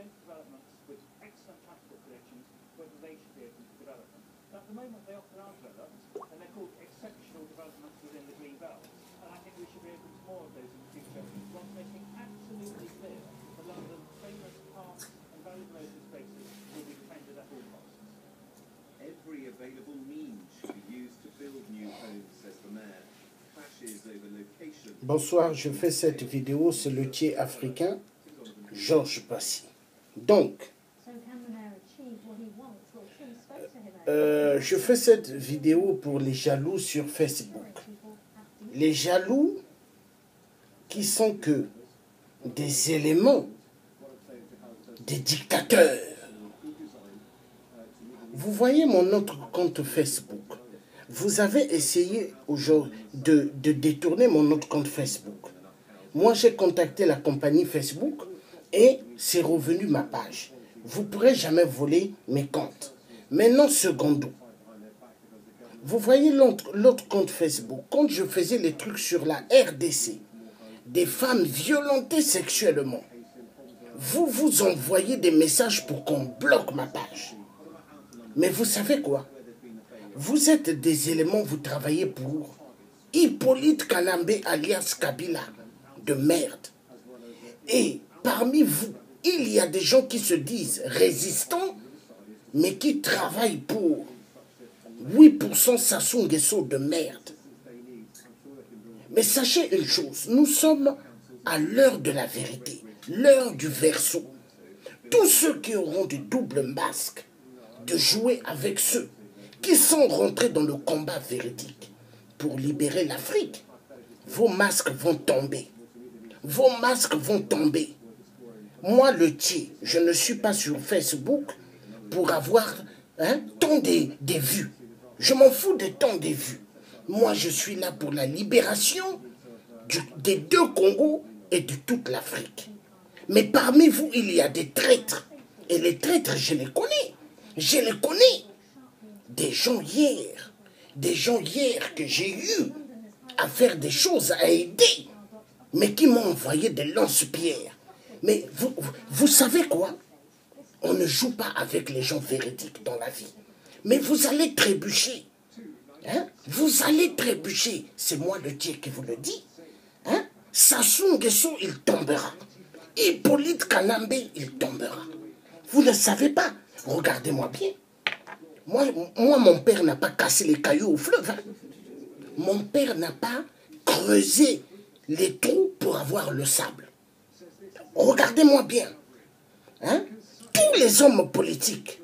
dense developments with excellent transport connections, whether they should be open to development. At the moment, they often are developed, and they're called exceptional developments within the Green Belt. And I think we should be open to more of those in the future, whilst making absolutely clear that London's famous parks and valuable open spaces will be defended at all costs. Every available means should be used to build new homes, says the mayor. Clashes over location. Bonsoir, je fais cette vidéo, c'est le tiers africain, Georges Passy. Donc, je fais cette vidéo pour les jaloux sur Facebook. Les jaloux qui sont que des éléments, des dictateurs. Vous voyez mon autre compte Facebook. Vous avez essayé aujourd'hui de détourner mon autre compte Facebook. Moi, j'ai contacté la compagnie Facebook et c'est revenu ma page. Vous ne pourrez jamais voler mes comptes. Maintenant, secondo. Vous voyez l'autre compte Facebook. Quand je faisais les trucs sur la RDC, des femmes violentées sexuellement, vous envoyez des messages pour qu'on bloque ma page. Mais vous savez quoi? Vous êtes des éléments, vous travaillez pour Hippolyte Kanambe alias Kabila, de merde. Et parmi vous, il y a des gens qui se disent résistants, mais qui travaillent pour 8% Sassou Nguesso de merde. Mais sachez une chose, nous sommes à l'heure de la vérité, l'heure du verseau. Tous ceux qui auront de doubles masques, de jouer avec ceux qui sont rentrés dans le combat véridique pour libérer l'Afrique, vos masques vont tomber. Vos masques vont tomber. Moi, le tiers, je ne suis pas sur Facebook pour avoir tant des vues. Je m'en fous des temps des vues. Moi, je suis là pour la libération des deux Congos et de toute l'Afrique. Mais parmi vous, il y a des traîtres. Et les traîtres, je les connais. Je les connais. Des gens hier que j'ai eu à faire des choses, à aider, mais qui m'ont envoyé des lance-pierres. Mais vous savez quoi? On ne joue pas avec les gens véridiques dans la vie. Mais vous allez trébucher. Hein? Vous allez trébucher. C'est moi le tiers qui vous le dis. Hein? Sassou Nguesso, il tombera. Hippolyte Kanambe, il tombera. Vous ne savez pas. Regardez-moi bien. Moi, mon père n'a pas cassé les cailloux au fleuve. Hein. Mon père n'a pas creusé les trous pour avoir le sable. Regardez-moi bien. Hein? Tous les hommes politiques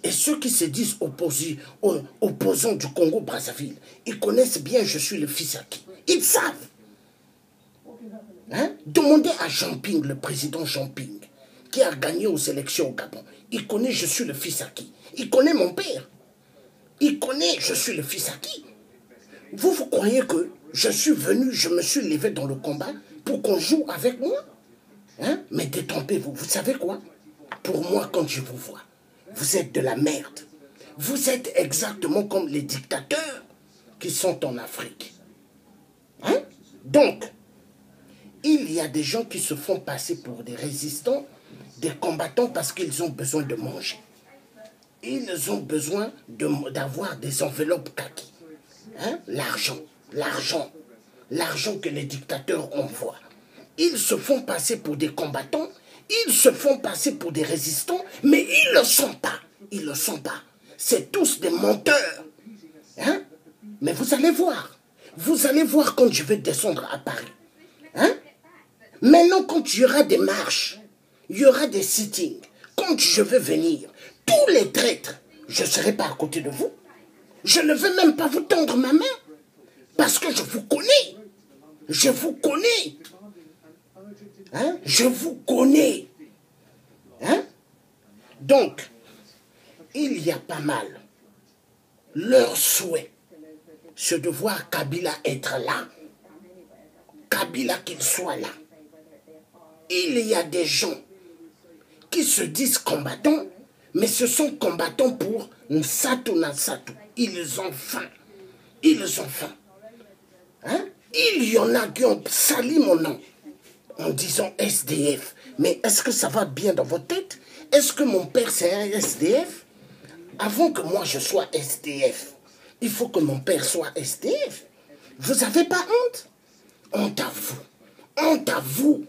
et ceux qui se disent opposants du Congo-Brazzaville, ils connaissent bien je suis le fils à qui. Ils savent. Hein? Demandez à Jean Ping, le président Jean Ping, qui a gagné aux élections au Gabon. Il connaît je suis le fils à qui. Il connaît mon père. Il connaît je suis le fils à qui. Vous croyez que je suis venu, je me suis levé dans le combat pour qu'on joue avec moi? Hein? Mais détrompez-vous. Vous savez quoi? Pour moi, quand je vous vois, vous êtes de la merde. Vous êtes exactement comme les dictateurs qui sont en Afrique. Hein? Donc, il y a des gens qui se font passer pour des résistants, des combattants parce qu'ils ont besoin de manger. Ils ont besoin d'avoir des enveloppes kaki. Hein? L'argent que les dictateurs envoient. Ils se font passer pour des combattants, ils se font passer pour des résistants, mais ils ne le sont pas. Ils ne le sont pas. C'est tous des menteurs. Hein? Mais vous allez voir. Vous allez voir quand je vais descendre à Paris. Hein? Maintenant, quand il y aura des marches, il y aura des sittings, quand je vais venir, tous les traîtres, je ne serai pas à côté de vous. Je ne veux même pas vous tendre ma main. Parce que je vous connais. Je vous connais. Hein? Je vous connais. Hein? Donc, il y a pas mal. Leur souhait, c'est de voir Kabila être là. Kabila qu'il soit là. Il y a des gens qui se disent combattants, mais ce sont combattants pour Nsatu Nansatu. Ils ont faim. Ils ont faim. Hein? Il y en a qui ont sali mon nom en disant SDF. Mais est-ce que ça va bien dans votre tête? Est-ce que mon père c'est un SDF? Avant que moi je sois SDF, il faut que mon père soit SDF. Vous n'avez pas honte? Honte à vous. Honte à vous.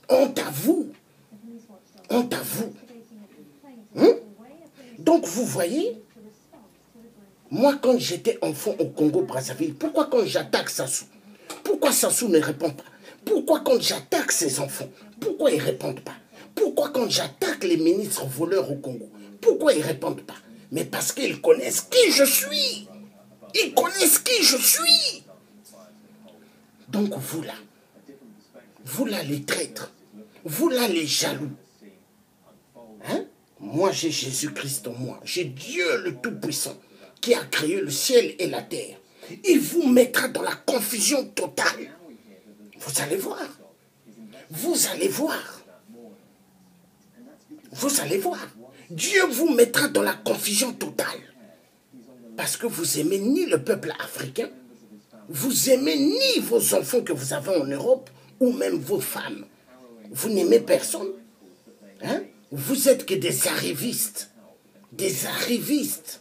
Honte à vous. Honte à vous. Donc vous voyez, moi quand j'étais enfant au Congo-Brazzaville, pourquoi quand j'attaque Sassou, pourquoi Sassou ne répond pas? Pourquoi quand j'attaque ses enfants, pourquoi ils ne répondent pas? Pourquoi quand j'attaque les ministres voleurs au Congo, pourquoi ils ne répondent pas? Mais parce qu'ils connaissent qui je suis. Ils connaissent qui je suis. Donc vous là les traîtres, vous là les jaloux. Hein? Moi j'ai Jésus-Christ en moi, j'ai Dieu le Tout-Puissant qui a créé le ciel et la terre. Il vous mettra dans la confusion totale. Vous allez voir. Vous allez voir. Vous allez voir. Dieu vous mettra dans la confusion totale. Parce que vous aimez ni le peuple africain, vous aimez ni vos enfants que vous avez en Europe, ou même vos femmes. Vous n'aimez personne. Hein? Vous êtes que des arrivistes. Des arrivistes.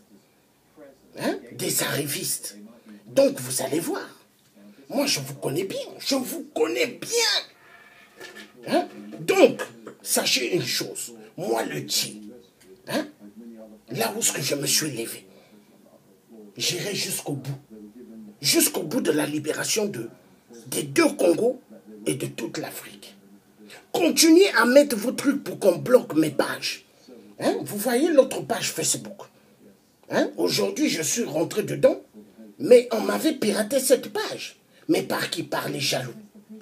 Hein? Des arrivistes. Donc vous allez voir. Moi je vous connais bien. Je vous connais bien. Hein? Donc, sachez une chose. Moi le Tchi, hein? Là où je me suis levé, j'irai jusqu'au bout. Jusqu'au bout de la libération des deux Congos et de toute l'Afrique. Continuez à mettre vos trucs pour qu'on bloque mes pages. Hein? Vous voyez l'autre page Facebook. Hein? Aujourd'hui, je suis rentré dedans, mais on m'avait piraté cette page. Mais par qui? Par les jaloux.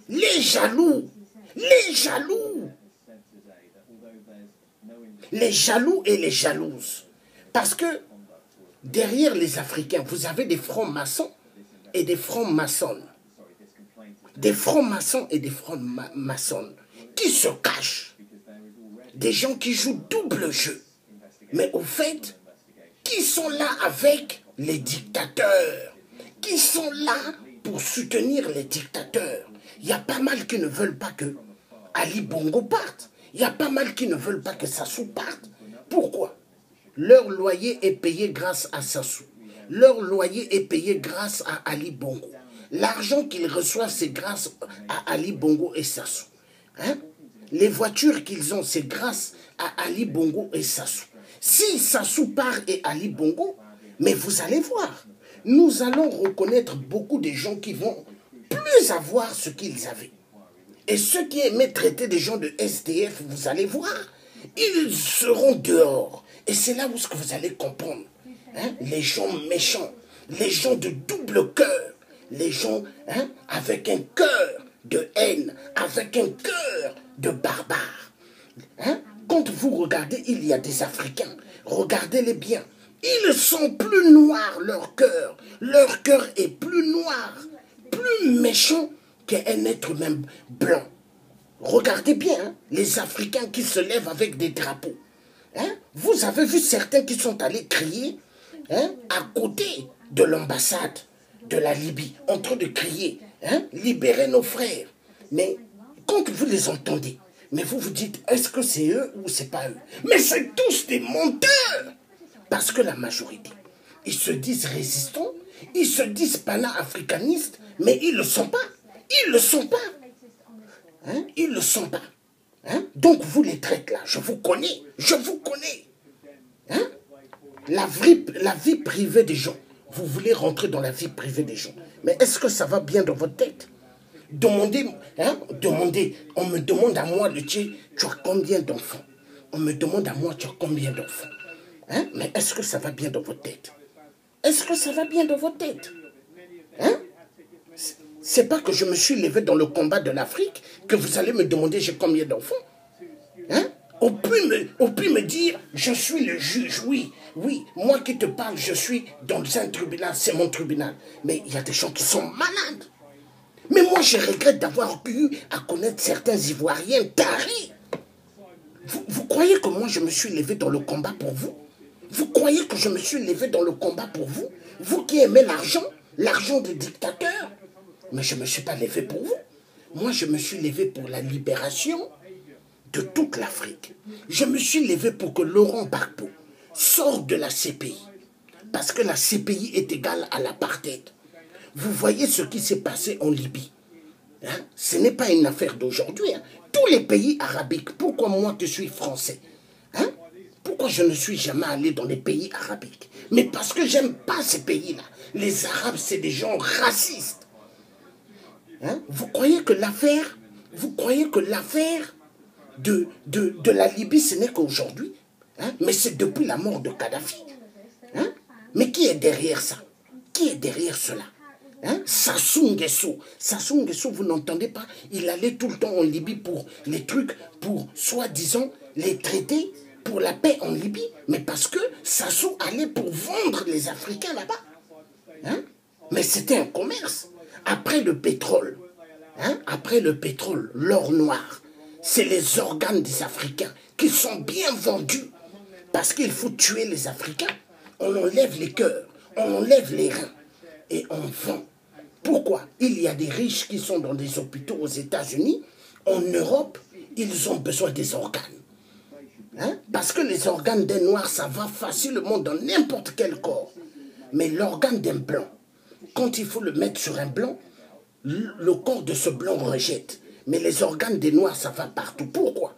Les jaloux. Les jaloux. Les jaloux et les jalouses. Parce que derrière les Africains, vous avez des francs-maçons et des francs-maçonnes. Des francs-maçons et des francs-maçonnes qui se cachent. Des gens qui jouent double jeu. Mais au fait, qui sont là avec les dictateurs, qui sont là pour soutenir les dictateurs. Il y a pas mal qui ne veulent pas que Ali Bongo parte. Il y a pas mal qui ne veulent pas que Sassou parte. Pourquoi? Leur loyer est payé grâce à Sassou. Leur loyer est payé grâce à Ali Bongo. L'argent qu'ils reçoivent, c'est grâce à Ali Bongo et Sassou. Hein? Les voitures qu'ils ont, c'est grâce à Ali Bongo et Sassou. Si Sassou part et Ali Bongo, mais vous allez voir, nous allons reconnaître beaucoup de gens qui vont plus avoir ce qu'ils avaient. Et ceux qui aimaient traiter des gens de SDF, vous allez voir, ils seront dehors. Et c'est là où ce que vous allez comprendre. Hein? Les gens méchants, les gens de double cœur, les gens avec un cœur de haine, avec un cœur de barbare. Hein? Quand vous regardez, il y a des Africains, regardez-les bien. Ils sont plus noirs, leur cœur. Leur cœur est plus noir, plus méchant qu'un être même blanc. Regardez bien, hein, les Africains qui se lèvent avec des drapeaux. Hein? Vous avez vu certains qui sont allés crier à côté de l'ambassade de la Libye, en train de crier, libérez nos frères. Mais quand vous les entendez, mais vous vous dites, est-ce que c'est eux ou c'est pas eux? Mais c'est tous des menteurs. Parce que la majorité, ils se disent résistants, ils se disent pana-africanistes, mais ils ne le sont pas. Ils ne le sont pas. Hein? Ils ne le sont pas. Hein? Donc vous les traitez là, je vous connais. Je vous connais. Hein? La vie privée des gens. Vous voulez rentrer dans la vie privée des gens. Mais est-ce que ça va bien dans votre tête? Demandez, on me demande à moi, le Tché, tu as combien d'enfants? On me demande à moi, tu as combien d'enfants? Hein? Mais est-ce que ça va bien dans votre tête? Est-ce que ça va bien dans votre tête? Hein? C'est pas que je me suis levé dans le combat de l'Afrique que vous allez me demander j'ai combien d'enfants. Hein? On peut me dire je suis le juge, oui, moi qui te parle, je suis dans un tribunal, c'est mon tribunal. Mais il y a des gens qui sont malades. Mais moi je regrette d'avoir eu à connaître certains Ivoiriens tarés. Vous croyez que moi je me suis levé dans le combat pour vous? Vous croyez que je me suis levé dans le combat pour vous? Vous qui aimez l'argent des dictateurs? Mais je ne me suis pas levé pour vous. Moi, je me suis levé pour la libération de toute l'Afrique. Je me suis levé pour que Laurent Gbagbo sorte de la CPI. Parce que la CPI est égale à l'apartheid. Vous voyez ce qui s'est passé en Libye. Hein? Ce n'est pas une affaire d'aujourd'hui. Hein? Tous les pays arabiques, pourquoi moi qui suis français, hein? Pourquoi je ne suis jamais allé dans les pays arabiques? Mais parce que j'aime pas ces pays-là. Les Arabes, c'est des gens racistes. Hein? Vous croyez que l'affaire de la Libye, ce n'est qu'aujourd'hui, hein? Mais c'est depuis la mort de Kadhafi. Hein? Mais qui est derrière ça? Qui est derrière cela? Hein? Sassou Nguesso. Sassou Nguesso, vous n'entendez pas? Il allait tout le temps en Libye pour les trucs, pour soi-disant les traités pour la paix en Libye. Mais parce que Sassou allait pour vendre les Africains là-bas. Hein? Mais c'était un commerce. Après le pétrole, hein? Après le pétrole, l'or noir, c'est les organes des Africains qui sont bien vendus. Parce qu'il faut tuer les Africains. On enlève les cœurs, on enlève les reins et on vend. Pourquoi? Il y a des riches qui sont dans des hôpitaux aux États-Unis. En Europe, ils ont besoin des organes. Hein? Parce que les organes d'un noir, ça va facilement dans n'importe quel corps. Mais l'organe d'un blanc, quand il faut le mettre sur un blanc, le corps de ce blanc rejette. Mais les organes des noirs, ça va partout. Pourquoi?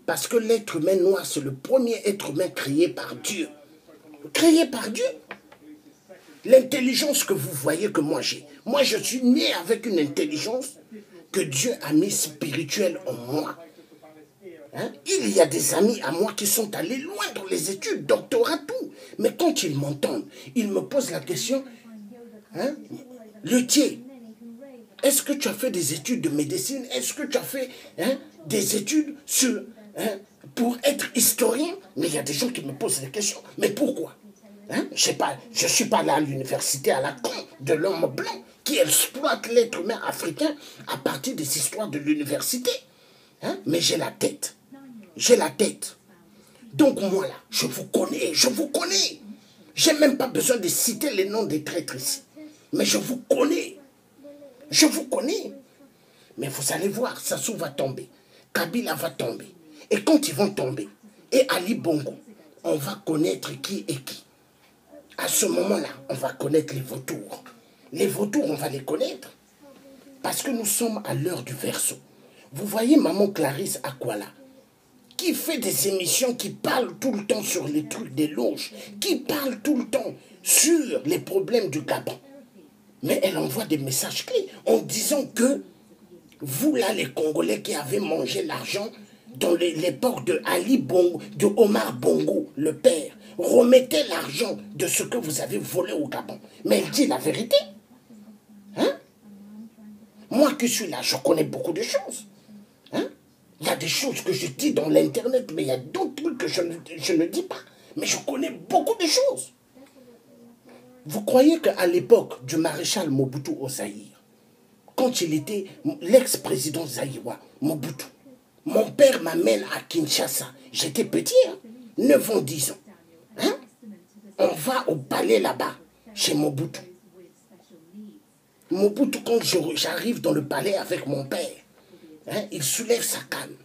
Parce que l'être humain noir, c'est le premier être humain créé par Dieu. Créé par Dieu. L'intelligence que vous voyez que moi j'ai. Moi, je suis né avec une intelligence que Dieu a mis spirituelle en moi. Hein? Il y a des amis à moi qui sont allés loin dans les études, doctorat, tout. Mais quand ils m'entendent, ils me posent la question, hein? Luthier, est-ce que tu as fait des études de médecine? Est-ce que tu as fait, hein, des études sur, hein, pour être historien? Mais il y a des gens qui me posent des questions. Mais pourquoi? Hein? Je ne suis pas là à l'université à la con de l'homme blanc qui exploite l'être humain africain à partir des histoires de l'université. Hein? Mais j'ai la tête. J'ai la tête. Donc moi là, je vous connais, je vous connais. Je n'ai même pas besoin de citer les noms des traîtres ici. Mais je vous connais. Je vous connais. Mais vous allez voir, Sassou va tomber. Kabila va tomber. Et quand ils vont tomber, et Ali Bongo, on va connaître qui est qui. À ce moment-là, on va connaître les vautours. Les vautours, on va les connaître. Parce que nous sommes à l'heure du verseau. Vous voyez maman Clarisse Akwala, qui fait des émissions qui parlent tout le temps sur les trucs des loges, qui parle tout le temps sur les problèmes du Gabon. Mais elle envoie des messages clés en disant que vous là, les Congolais qui avez mangé l'argent dans l'époque de Ali Bongo, de Omar Bongo, le père, remettez l'argent de ce que vous avez volé au Gabon. Mais elle dit la vérité. Hein? Moi qui suis là, je connais beaucoup de choses. Hein? Il y a des choses que je dis dans l'internet, mais il y a d'autres trucs que je ne dis pas. Mais je connais beaucoup de choses. Vous croyez qu'à l'époque du maréchal Mobutu au Zaïre, quand il était l'ex-président zaïrois, Mobutu, mon père m'amène à Kinshasa. J'étais petit, hein, 9 ans, 10 ans. Hein? On va au palais là-bas, chez Mobutu. Mobutu, quand j'arrive dans le palais avec mon père, hein, il soulève sa canne.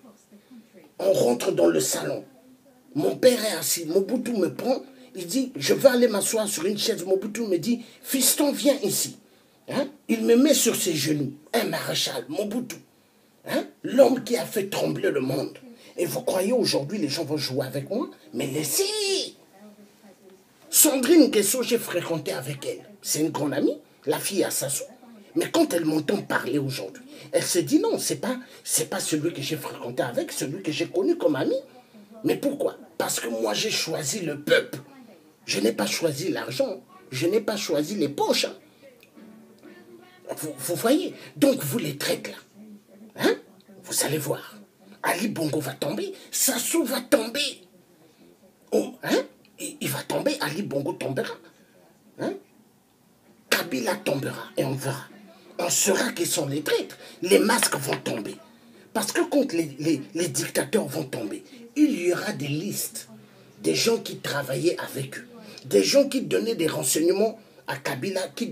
On rentre dans le salon. Mon père est assis. Mobutu me prend. Il dit, je vais aller m'asseoir sur une chaise. Mobutu me dit, fiston, viens ici. Hein? Il me met sur ses genoux. Un maréchal, Mobutu. Hein? L'homme qui a fait trembler le monde. Et vous croyez aujourd'hui les gens vont jouer avec moi? Mais laissez. Sandrine Nguesso, j'ai fréquenté avec elle. C'est une grande amie, la fille à Sassou. Mais quand elle m'entend parler aujourd'hui, elle se dit non, c'est pas celui que j'ai fréquenté avec, celui que j'ai connu comme ami. Mais pourquoi? Parce que moi j'ai choisi le peuple. Je n'ai pas choisi l'argent. Je n'ai pas choisi les poches. Hein. Vous voyez? Donc vous les traitez là. Hein? Vous allez voir. Ali Bongo va tomber. Sassou va tomber. Oh, hein? Il va tomber. Ali Bongo tombera. Hein? Kabila tombera. Et on verra. On saura qui sont les traîtres. Les masques vont tomber. Parce que quand les dictateurs vont tomber, il y aura des listes. Des gens qui travaillaient avec eux. Des gens qui donnaient des renseignements à Kabila, qui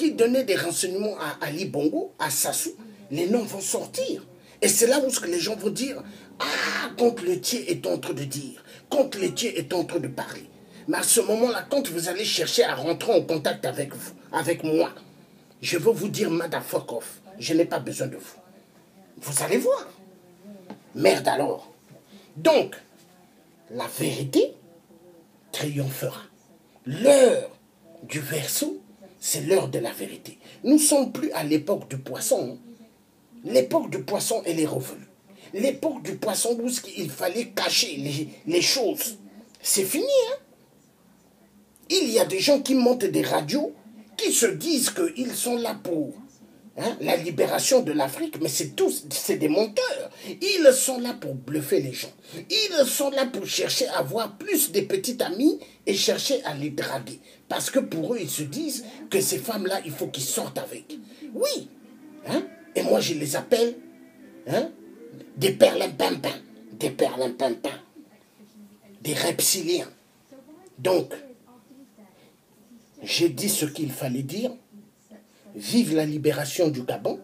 qui donnait des renseignements à Ali Bongo, à Sassou, les noms vont sortir. Et c'est là où les gens vont dire, ah, Comte Laitier est en train de dire, Comte Laitier est en train de parler. Mais à ce moment-là, quand vous allez chercher à rentrer en contact avec vous, avec moi, je veux vous dire, motherfuck off, je n'ai pas besoin de vous. Vous allez voir. Merde alors. Donc, la vérité triomphera. L'heure du verseau, c'est l'heure de la vérité. Nous ne sommes plus à l'époque du poisson. L'époque du poisson, elle est revenue. L'époque du poisson où il fallait cacher les choses. C'est fini, hein? Il y a des gens qui montent des radios, qui se disent qu'ils sont là pour la libération de l'Afrique, mais c'est des menteurs. Ils sont là pour bluffer les gens. Ils sont là pour chercher à avoir plus de petits amis et chercher à les draguer. Parce que pour eux, ils se disent que ces femmes-là, il faut qu'ils sortent avec. Oui. Et moi, je les appelle des perlimpinpins. Des perlimpinpins. Des reptiliens. Donc, j'ai dit ce qu'il fallait dire. Vive la libération du Gabon,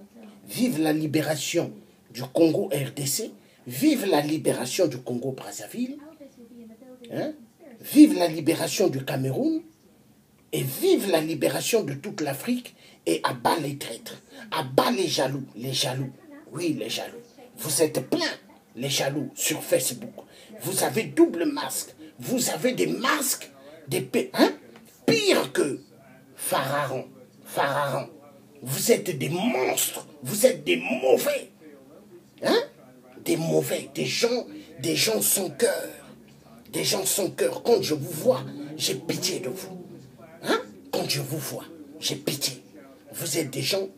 vive la libération du Congo RDC, vive la libération du Congo Brazzaville, vive la libération du Cameroun, et vive la libération de toute l'Afrique, et à bas les traîtres, à bas les jaloux, oui les jaloux. Vous êtes plein, les jaloux, sur Facebook. Vous avez double masque, vous avez des masques, pire que Pharaon. Vous êtes des monstres, vous êtes des mauvais. Des mauvais, des gens sans cœur. Des gens sans cœur. Quand je vous vois, j'ai pitié de vous. Quand je vous vois, j'ai pitié. Vous êtes des gens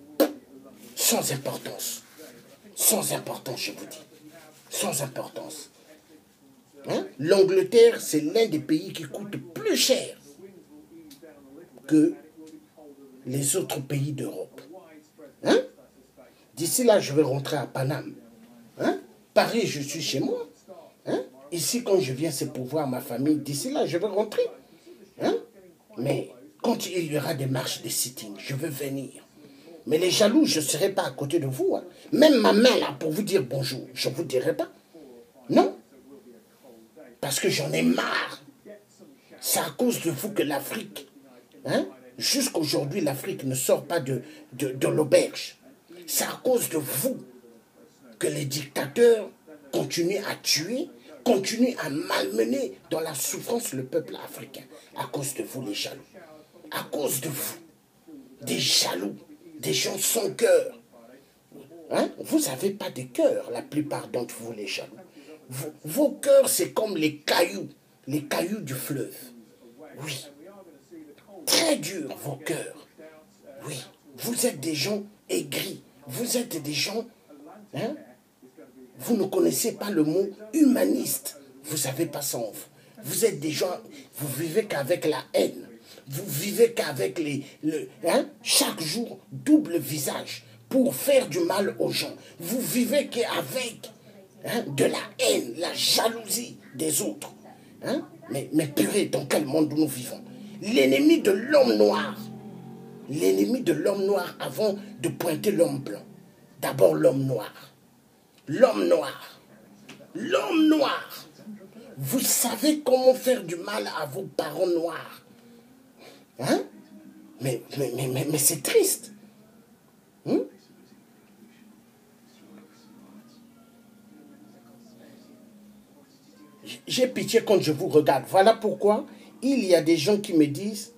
sans importance. Sans importance, je vous dis. Sans importance. L'Angleterre, c'est l'un des pays qui coûte plus cher que les autres pays d'Europe. D'ici là, je vais rentrer à Paname. Paris, je suis chez moi. Ici, quand je viens, c'est pour voir ma famille. D'ici là, je vais rentrer. Mais quand il y aura des marches, des sittings, je veux venir. Mais les jaloux, je ne serai pas à côté de vous. Même ma main là, pour vous dire bonjour, je ne vous dirai pas. Non. Parce que j'en ai marre. C'est à cause de vous que l'Afrique... Jusqu'aujourd'hui, l'Afrique ne sort pas de l'auberge. C'est à cause de vous que les dictateurs continuent à tuer, continuent à malmener dans la souffrance le peuple africain. À cause de vous, les jaloux. À cause de vous. Des jaloux, des gens sans cœur. Vous n'avez pas de cœur, la plupart d'entre vous, les jaloux. Vos cœurs, c'est comme les cailloux du fleuve. Oui. Très dur, vos cœurs. Oui, vous êtes des gens aigris. Vous êtes des gens... Vous ne connaissez pas le mot humaniste. Vous n'avez pas ça en vous. Vous êtes des gens... Vous vivez qu'avec la haine. Vous vivez qu'avec chaque jour, double visage pour faire du mal aux gens. Vous vivez qu'avec de la haine, la jalousie des autres. Mais purée, dans quel monde nous vivons? L'ennemi de l'homme noir. L'ennemi de l'homme noir avant de pointer l'homme blanc. D'abord l'homme noir. L'homme noir. L'homme noir. Vous savez comment faire du mal à vos parents noirs. Mais c'est triste. J'ai pitié quand je vous regarde. Voilà pourquoi il y a des gens qui me disent,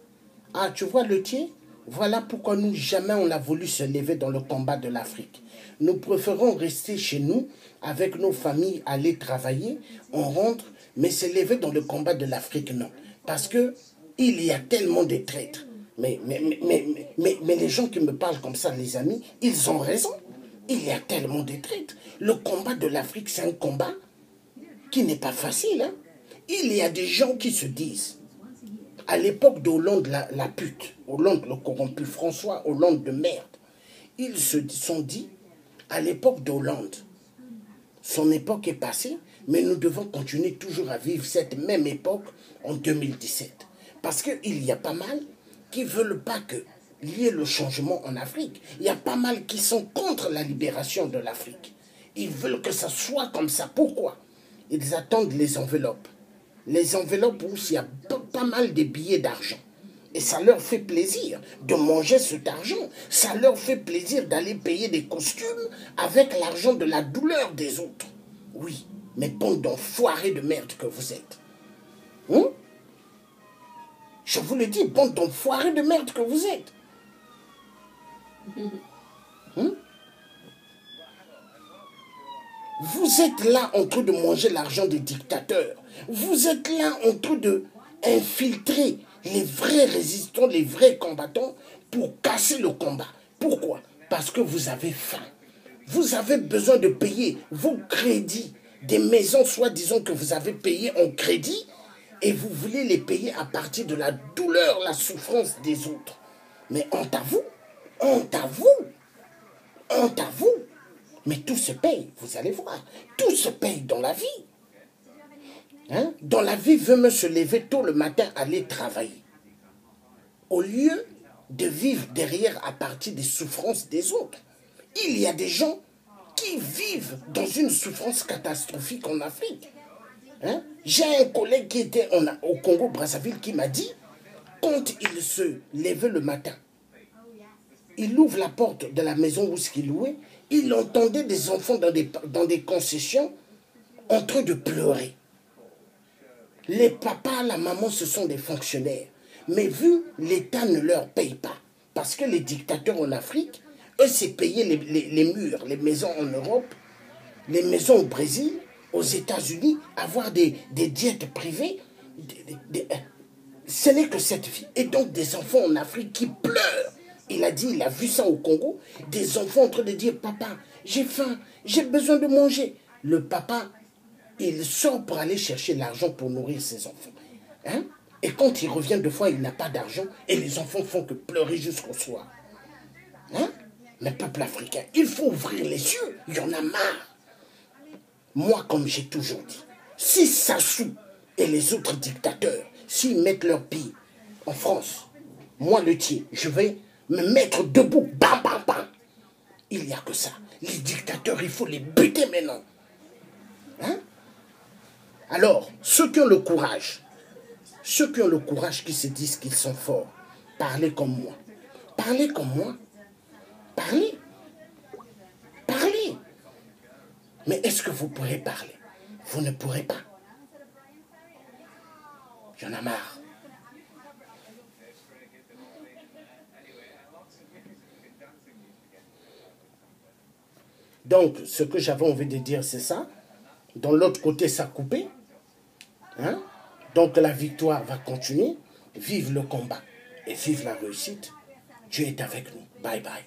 ah, tu vois Laitier, voilà pourquoi nous, jamais on a voulu se lever dans le combat de l'Afrique. Nous préférons rester chez nous, avec nos familles, aller travailler, on rentre, mais se lever dans le combat de l'Afrique, non. Parce que il y a tellement de traîtres. Mais les gens qui me parlent comme ça, les amis, ils ont raison. Il y a tellement de traîtres. Le combat de l'Afrique, c'est un combat qui n'est pas facile. Il y a des gens qui se disent, à l'époque d'Hollande, la pute, Hollande le corrompu, François Hollande de merde, ils se sont dit, à l'époque d'Hollande, son époque est passée, mais nous devons continuer toujours à vivre cette même époque en 2017. Parce qu'il y a pas mal qui ne veulent pas que lier le changement en Afrique. Il y a pas mal qui sont contre la libération de l'Afrique. Ils veulent que ça soit comme ça. Pourquoi? Ils attendent les enveloppes. Les enveloppes où il y a pas mal de billets d'argent. Et ça leur fait plaisir de manger cet argent. Ça leur fait plaisir d'aller payer des costumes avec l'argent de la douleur des autres. Oui, mais bande d'enfoirés de merde que vous êtes. Hein? Je vous le dis, bande d'enfoirés de merde que vous êtes. Hein? Vous êtes là en train de manger l'argent des dictateurs. Vous êtes là en train d'infiltrer les vrais résistants, les vrais combattants pour casser le combat. Pourquoi? Parce que vous avez faim. Vous avez besoin de payer vos crédits des maisons, soi-disant que vous avez payées en crédit, et vous voulez les payer à partir de la douleur, la souffrance des autres. Mais honte à vous, honte à vous, honte à vous. Mais tout se paye, vous allez voir. Tout se paye dans la vie. Hein? Dans la vie, veut me se lever tôt le matin, aller travailler. Au lieu de vivre derrière à partir des souffrances des autres. Il y a des gens qui vivent dans une souffrance catastrophique en Afrique. Hein? J'ai un collègue qui était au Congo-Brazzaville qui m'a dit, quand il se levait le matin, il ouvre la porte de la maison où il louait, il entendait des enfants dans des concessions en train de pleurer. Les papas, la maman, ce sont des fonctionnaires. Mais vu l'État ne leur paye pas, parce que les dictateurs en Afrique, eux, c'est payer les murs, les maisons en Europe, les maisons au Brésil, aux États-Unis, avoir des diètes privées. Ce n'est que cette vie. Et donc des enfants en Afrique qui pleurent. Il a dit, il a vu ça au Congo, des enfants en train de dire, papa, j'ai faim, j'ai besoin de manger. Le papa, il sort pour aller chercher l'argent pour nourrir ses enfants. Hein? Et quand il revient deux fois, il n'a pas d'argent et les enfants font que pleurer jusqu'au soir. Hein? Le peuple africain, il faut ouvrir les yeux, il y en a marre. Moi, comme j'ai toujours dit, si Sassou et les autres dictateurs, s'ils mettent leur pied en France, moi le tien, je vais me mettre debout, bam, bam, bam. Il n'y a que ça. Les dictateurs, il faut les buter maintenant. Hein? Alors, ceux qui ont le courage, qui se disent qu'ils sont forts, parlez comme moi. Parlez comme moi. Parlez. Parlez. Mais est-ce que vous pourrez parler? Vous ne pourrez pas. J'en ai marre. Donc, ce que j'avais envie de dire, c'est ça. Dans l'autre côté, ça a coupé. Hein? Donc, la victoire va continuer. Vive le combat et vive la réussite. Dieu est avec nous. Bye bye.